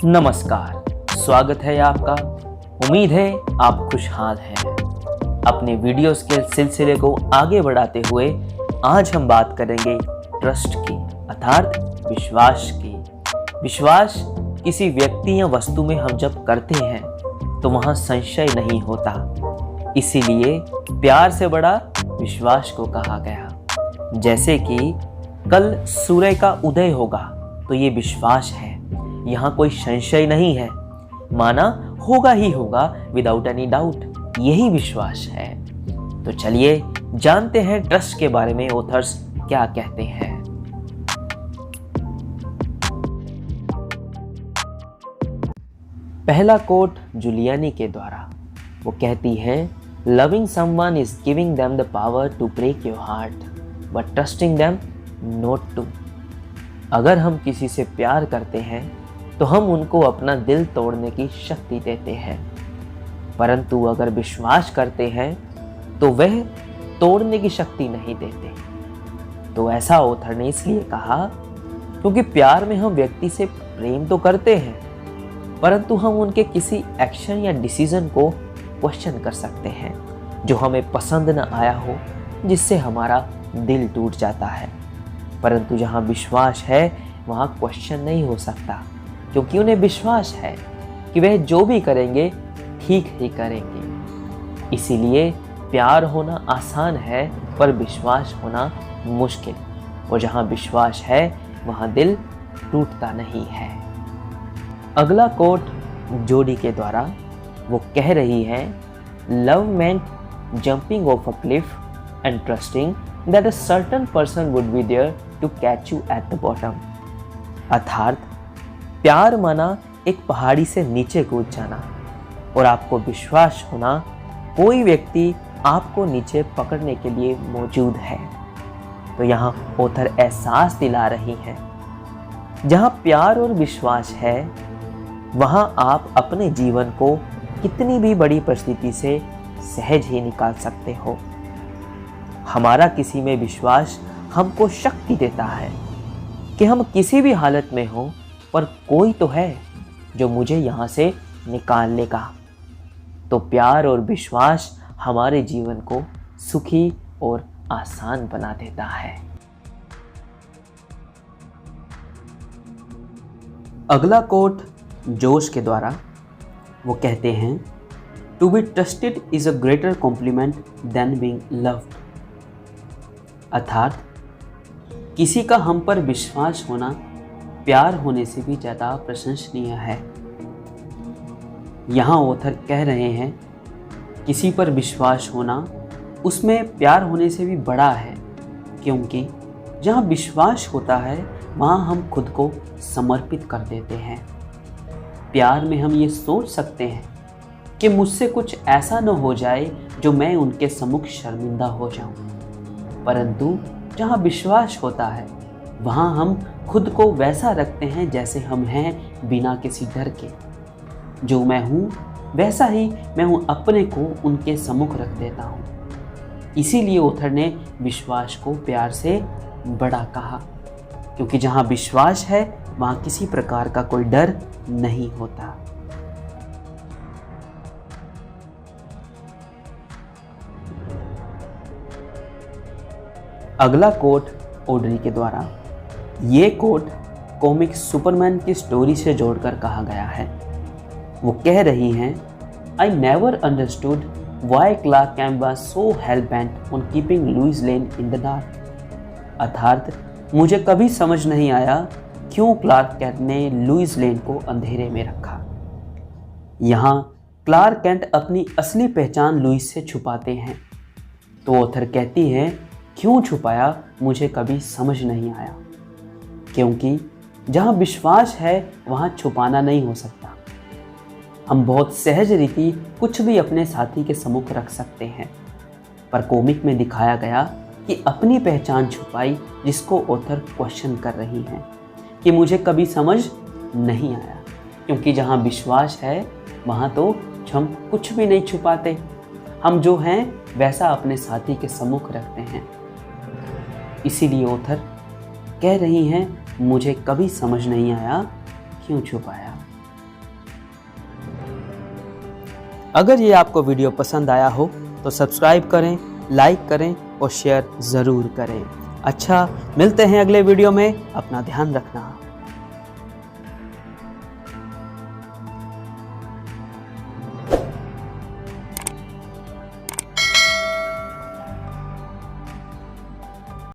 नमस्कार, स्वागत है आपका। उम्मीद है आप खुशहाल हैं। अपने वीडियोस के सिलसिले को आगे बढ़ाते हुए आज हम बात करेंगे ट्रस्ट की, अर्थात विश्वास की। विश्वास किसी व्यक्ति या वस्तु में हम जब करते हैं तो वहां संशय नहीं होता, इसीलिए प्यार से बड़ा विश्वास को कहा गया। जैसे कि कल सूर्य का उदय होगा तो ये विश्वास है, यहाँ कोई संशय नहीं है, माना होगा ही होगा विदाउट एनी डाउट, यही विश्वास है। तो चलिए जानते हैं ट्रस्ट के बारे में ऑथर्स क्या कहते हैं। पहला कोट जुलियानी के द्वारा, वो कहती है, loving someone is giving them the power to break your heart but trusting them not to. अगर हम किसी से प्यार करते हैं तो हम उनको अपना दिल तोड़ने की शक्ति देते हैं, परंतु अगर विश्वास करते हैं तो वह तोड़ने की शक्ति नहीं देते। तो ऐसा ऑथर ने इसलिए कहा क्योंकि प्यार में हम व्यक्ति से प्रेम तो करते हैं, परंतु हम उनके किसी एक्शन या डिसीजन को क्वेश्चन कर सकते हैं जो हमें पसंद न आया हो, जिससे हमारा दिल टूट जाता है। परंतु जहाँ विश्वास है वहाँ क्वेश्चन नहीं हो सकता, क्योंकि उन्हें विश्वास है कि वह जो भी करेंगे ठीक ही करेंगे। इसीलिए प्यार होना आसान है पर विश्वास होना मुश्किल, और जहाँ विश्वास है वहाँ दिल टूटता नहीं है। अगला कोट जोडी के द्वारा, वो कह रही है, love meant jumping off a cliff and trusting that a certain person would be there to catch you at the bottom. अर्थात प्यार माना एक पहाड़ी से नीचे कूद जाना और आपको विश्वास होना कोई व्यक्ति आपको नीचे पकड़ने के लिए मौजूद है। तो यहाँ ऑथर एहसास दिला रही है, जहाँ प्यार और विश्वास है वहाँ आप अपने जीवन को कितनी भी बड़ी परिस्थिति से सहज ही निकाल सकते हो। हमारा किसी में विश्वास हमको शक्ति देता है कि हम किसी भी हालत में हो, पर कोई तो है जो मुझे यहाँ से निकाल लेगा। तो प्यार और विश्वास हमारे जीवन को सुखी और आसान बना देता है। अगला कोट जोश के द्वारा, वो कहते हैं, to be trusted is a greater compliment than being loved. अर्थात किसी का हम पर विश्वास होना प्यार होने से भी ज़्यादा प्रशंसनीय है। यहाँ ऑथर कह रहे हैं, किसी पर विश्वास होना उसमें प्यार होने से भी बड़ा है, क्योंकि जहाँ विश्वास होता है वहाँ हम खुद को समर्पित कर देते हैं। प्यार में हम ये सोच सकते हैं कि मुझसे कुछ ऐसा न हो जाए जो मैं उनके सम्मुख शर्मिंदा हो जाऊं, परंतु जहाँ विश्वास होता है वहाँ हम खुद को वैसा रखते हैं जैसे हम हैं, बिना किसी डर के। जो मैं हूँ वैसा ही मैं हूँ अपने को उनके सम्मुख रख देता हूँ। इसीलिए ऑथर ने विश्वास को प्यार से बड़ा कहा, क्योंकि जहाँ विश्वास है वहाँ किसी प्रकार का कोई डर नहीं होता। अगला कोट ऑड्री के द्वारा, ये कोट कॉमिक सुपरमैन की स्टोरी से जोड़कर कहा गया है। वो कह रही हैं, I never understood why Clark Kent was so hell bent on keeping Lois Lane in the dark. अर्थात मुझे कभी समझ नहीं आया क्यों क्लार्क कैंट ने लुइस लेन को अंधेरे में रखा। यहाँ क्लार्क कैंट अपनी असली पहचान लुइस से छुपाते हैं। तो ऑथर कहती हैं, क्यों छुपाया मुझे कभी समझ नहीं आया, क्योंकि जहाँ विश्वास है वहाँ छुपाना नहीं हो सकता। हम बहुत सहज रीति कुछ भी अपने साथी के सम्मुख रख सकते हैं, पर कॉमिक में दिखाया गया कि अपनी पहचान छुपाई, जिसको ऑथर क्वेश्चन कर रही हैं कि मुझे कभी समझ नहीं आया, क्योंकि जहाँ विश्वास है वहाँ तो हम कुछ भी नहीं छुपाते, हम जो हैं वैसा अपने साथी के सम्मुख रखते हैं। इसीलिए ऑथर कह रही हैं, मुझे कभी समझ नहीं आया क्यों छुपाया। अगर ये आपको वीडियो पसंद आया हो तो सब्सक्राइब करें, लाइक करें और शेयर ज़रूर करें। अच्छा, मिलते हैं अगले वीडियो में। अपना ध्यान रखना।